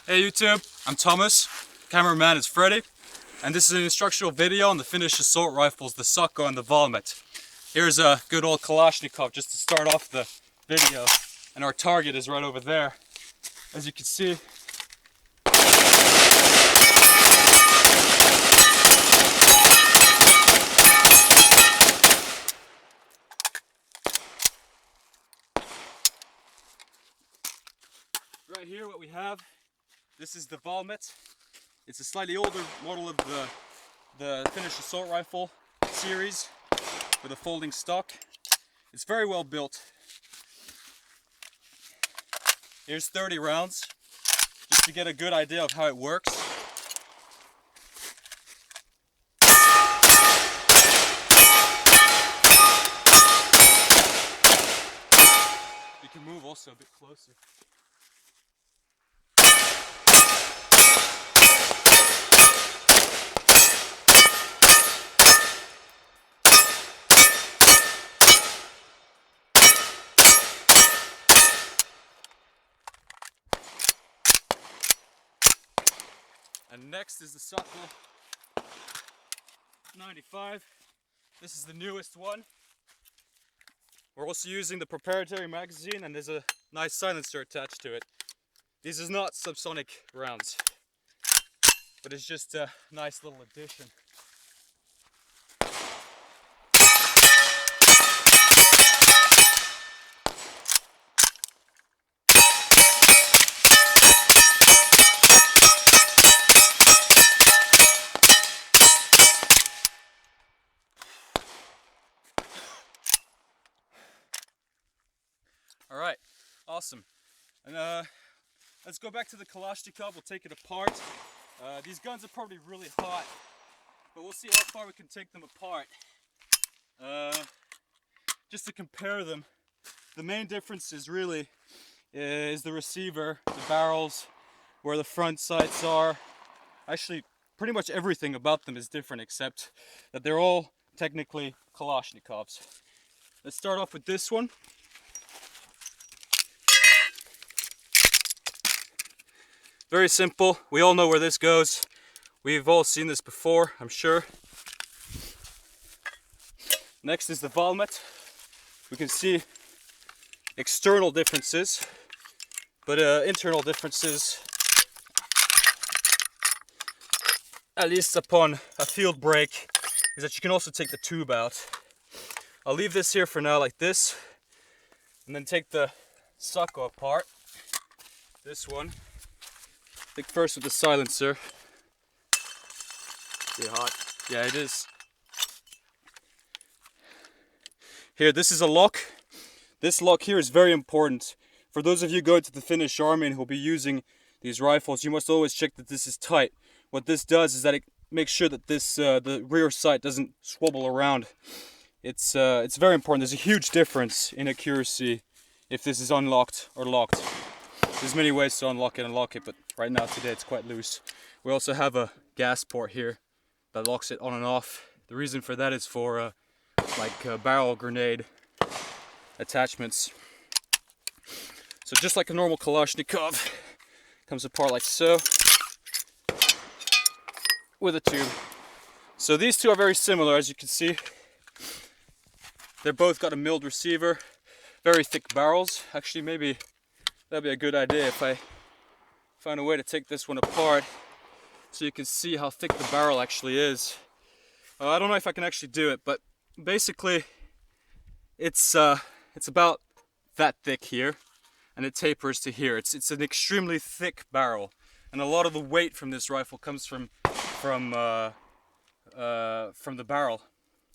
Hey YouTube, I'm Thomas, cameraman is Freddy, and this is an instructional video on the Finnish assault rifles, the SAKO and the Valmet. Here's a good old Kalashnikov just to start off the video, and our target is right over there. As you can see, right here what we have, this is the Valmet. It's a slightly older model of the Finnish assault rifle series with a folding stock. It's very well built. Here's 30 rounds, just to get a good idea of how it works. You can move also a bit closer. And next is the SAKO 95. This is the newest one. We're also using the proprietary magazine, and there's a nice silencer attached to it. This is not subsonic rounds, but it's just a nice little addition. Alright, awesome. And let's go back to the Kalashnikov. We'll take it apart. These guns are probably really hot, but we'll see how far we can take them apart. Just to compare them, the main difference is really the receiver, the barrels, where the front sights are. Actually, pretty much everything about them is different, except that they're all technically Kalashnikovs. Let's start off with this one. Very simple. We all know where this goes. We've all seen this before, I'm sure. Next is the Valmet. We can see external differences, but internal differences, at least upon a field break, is that you can also take the tube out. I'll leave this here for now like this, and then take the SAKO apart. This one. I think first with the silencer. Pretty hot. Yeah, it is. Here, this is a lock. This lock here is very important. For those of you going to the Finnish army and who will be using these rifles, you must always check that this is tight. What this does is that it makes sure that this the rear sight doesn't swabble around. It's very important. There's a huge difference in accuracy if this is unlocked or locked. There's many ways to unlock it and lock it, but right now today it's quite loose. We also have a gas port here that locks it on and off. The reason for that is for barrel grenade attachments. So just like a normal Kalashnikov, comes apart like so, with a tube. So these two are very similar, as you can see. They're both got a milled receiver, very thick barrels. Actually, maybe that'd be a good idea if I find a way to take this one apart so you can see how thick the barrel actually is. I don't know if I can actually do it, but basically it's about that thick here, and it tapers to here. It's an extremely thick barrel, and a lot of the weight from this rifle comes from the barrel.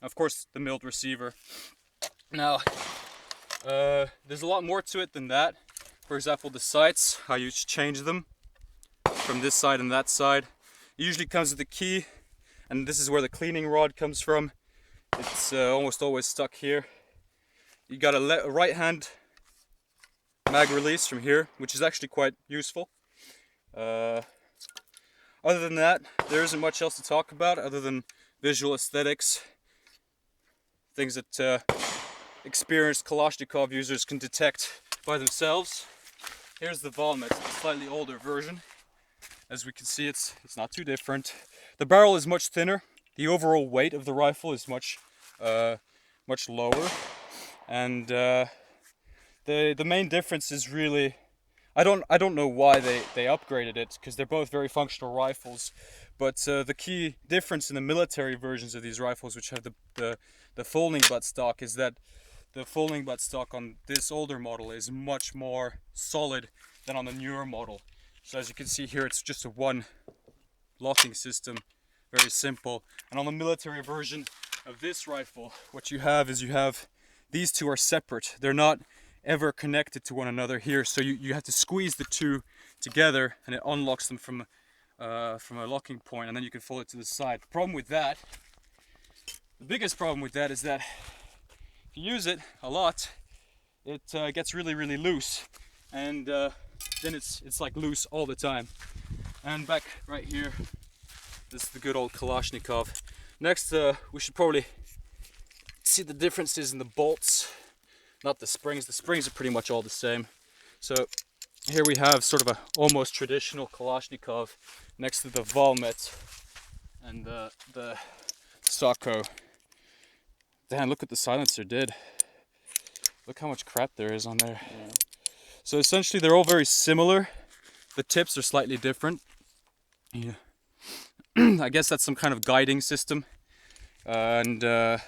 Of course, the milled receiver. Now, there's a lot more to it than that. For example, the sights, how you change them from this side and that side. It usually comes with a key, and this is where the cleaning rod comes from. It's almost always stuck here. You got a right hand mag release from here, which is actually quite useful. Other than that, there isn't much else to talk about other than visual aesthetics. Things that experienced Kalashnikov users can detect by themselves. Here's the Valmet, a slightly older version. As we can see, it's not too different. The barrel is much thinner. The overall weight of the rifle is much lower, and the main difference is really, I don't know why they upgraded it, because they're both very functional rifles. But the key difference in the military versions of these rifles, which have the folding butt stock, is that the folding butt stock on this older model is much more solid than on the newer model. So as you can see here, it's just a one locking system, very simple. And on the military version of this rifle, what you have is these two are separate. They're not ever connected to one another here, so you have to squeeze the two together, and it unlocks them from a locking point, and then you can fold it to the side. The biggest problem with that is that if you use it a lot, it gets really loose, and then it's like loose all the time. And back right here, this is the good old Kalashnikov. Next, we should probably see the differences in the bolts, not the springs. The springs are pretty much all the same. So here we have sort of a almost traditional Kalashnikov next to the Valmet and the SAKO. Damn, look what the silencer did. Look how much crap there is on there. Yeah. So essentially they're all very similar. The tips are slightly different. Yeah. I guess that's some kind of guiding system. And there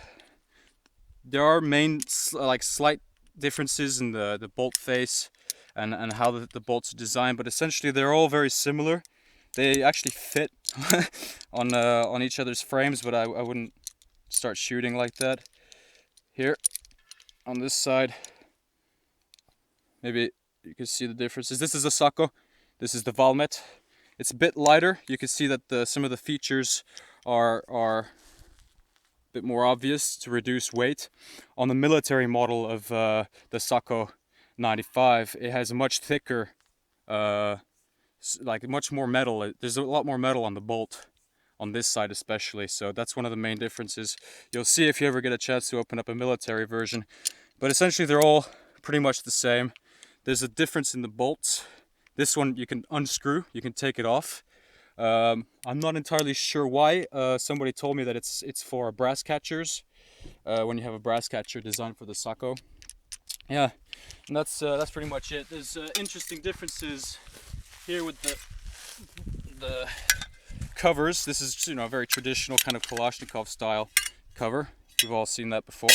are slight differences in the bolt face and how the bolts are designed, but essentially they're all very similar. They actually fit on each other's frames, but I wouldn't start shooting like that. Here on this side, maybe you can see the differences. This is a SAKO, this is the Valmet. It's a bit lighter. You can see that some of the features are a bit more obvious to reduce weight. On the military model of the SAKO 95, it has a much thicker, much more metal. There's a lot more metal on the bolt on this side especially, so that's one of the main differences. You'll see if you ever get a chance to open up a military version, but essentially they're all pretty much the same. There's a difference in the bolts. This one you can unscrew, you can take it off. I'm not entirely sure why. Somebody told me that it's for brass catchers, when you have a brass catcher designed for the SAKO. Yeah, and that's pretty much it. There's interesting differences here with the covers. This is, a very traditional kind of Kalashnikov style cover. We've all seen that before.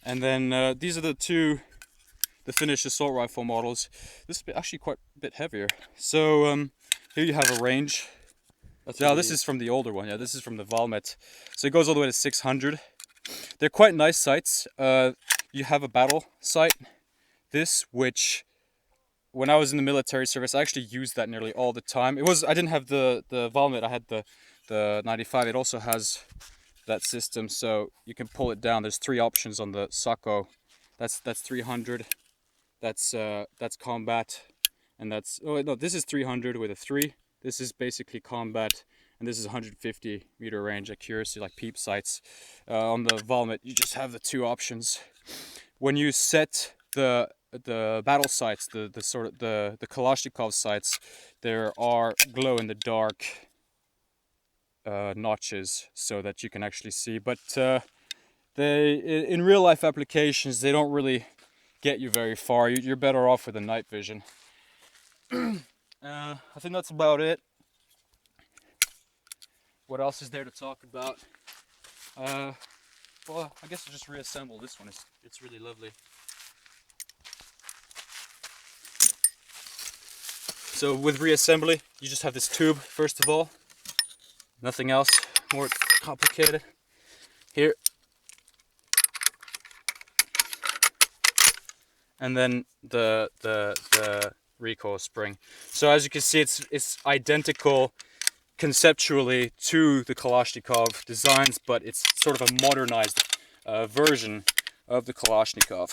And then these are the finished assault rifle models. This is actually quite a bit heavier. So here you have a range. This is from the older one. Yeah, this is from the Valmet. So it goes all the way to 600. They're quite nice sights. You have a battle sight. Which when I was in the military service, I actually used that nearly all the time. I didn't have the Valmet, I had the 95. It also has that system, so you can pull it down. There's 3 options on the SAKO. That's 300. That's combat, and this is 300 with a 3. This is basically combat, and this is 150 meter range accuracy, like peep sights. On the Valmet, you just have the 2 options. When you set the battle sights, the Kalashnikov sights, there are glow in the dark notches so that you can actually see, but in real life applications they don't really get you very far. You're better off with a night vision. I think that's about it. What else is there to talk about? Well, I guess I'll just reassemble this one. It's really lovely. So with reassembly, you just have this tube first of all. Nothing else more complicated. Here. And then the recoil spring. So as you can see, it's identical conceptually to the Kalashnikov designs, but it's sort of a modernized version of the Kalashnikov.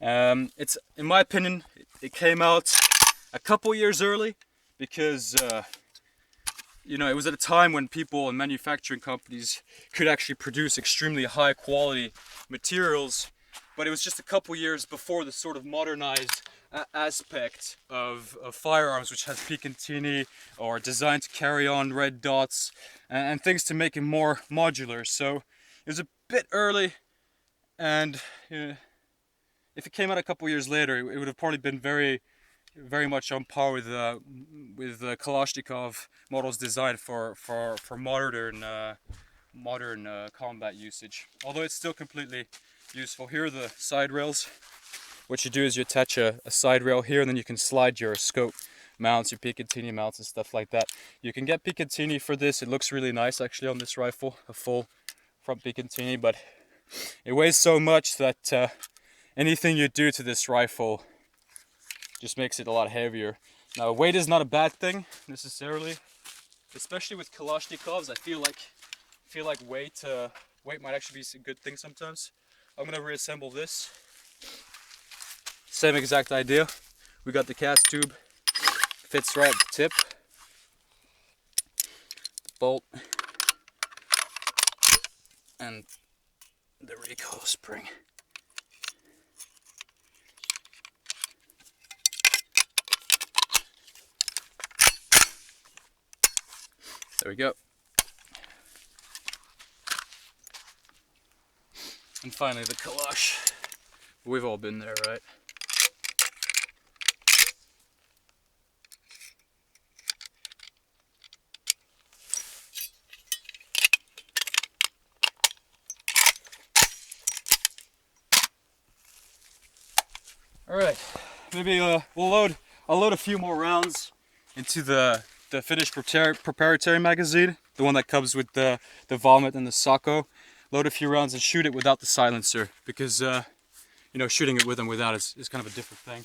It's, in my opinion, it came out a couple years early because it was at a time when people and manufacturing companies could actually produce extremely high quality materials but it was just a couple years before the sort of modernized aspect of firearms, which has Picatinny or designed to carry on red dots and things to make it more modular. So it was a bit early, and if it came out a couple years later, it would have probably been very much on par with Kalashnikov models designed for modern combat usage. Although it's still completely useful. Here are the side rails. What you do is you attach a side rail here, and then you can slide your scope mounts, your Picatinny mounts and stuff like that. You can get Picatinny for this. It looks really nice actually on this rifle, a full front Picatinny, but it weighs so much that anything you do to this rifle just makes it a lot heavier. Now, weight is not a bad thing necessarily, especially with Kalashnikovs. I feel like weight might actually be a good thing sometimes. I'm gonna reassemble this. Same exact idea. We got the cast tube, fits right at the tip. Bolt and the recoil spring. There we go. And finally the kalash. We've all been there, right? All right, maybe I'll load a few more rounds into the finished proprietary magazine, the one that comes with the Valmet and the SAKO. Load a few rounds and shoot it without the silencer, because you know, shooting it with and without is kind of a different thing.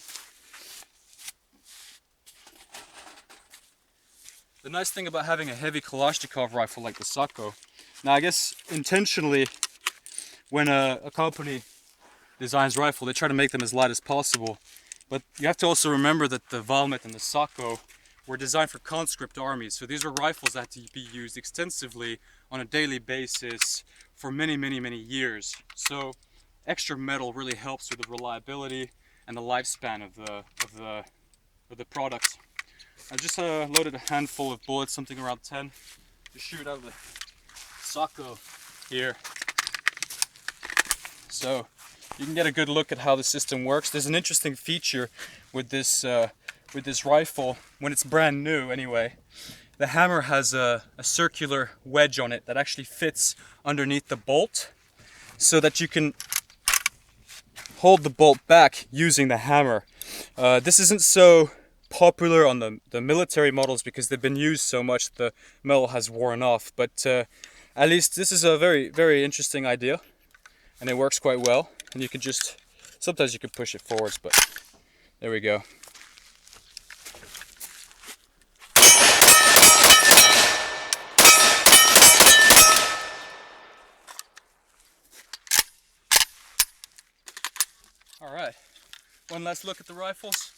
The nice thing about having a heavy Kalashnikov rifle like the SAKO, now I guess intentionally, when a company designs rifle, they try to make them as light as possible, but you have to also remember that the Valmet and the SAKO were designed for conscript armies. So these were rifles that had to be used extensively on a daily basis for many years. So extra metal really helps with the reliability and the lifespan of the product. I just loaded a handful of bullets, something around 10, to shoot out of the SAKO here. So you can get a good look at how the system works. There's an interesting feature with this rifle, when it's brand new anyway. The hammer has a circular wedge on it that actually fits underneath the bolt, so that you can hold the bolt back using the hammer. This isn't so popular on the military models because they've been used so much the metal has worn off, but at least this is a very interesting idea, and it works quite well. And you can just, sometimes you can push it forwards, but there we go. All right, one last look at the rifles.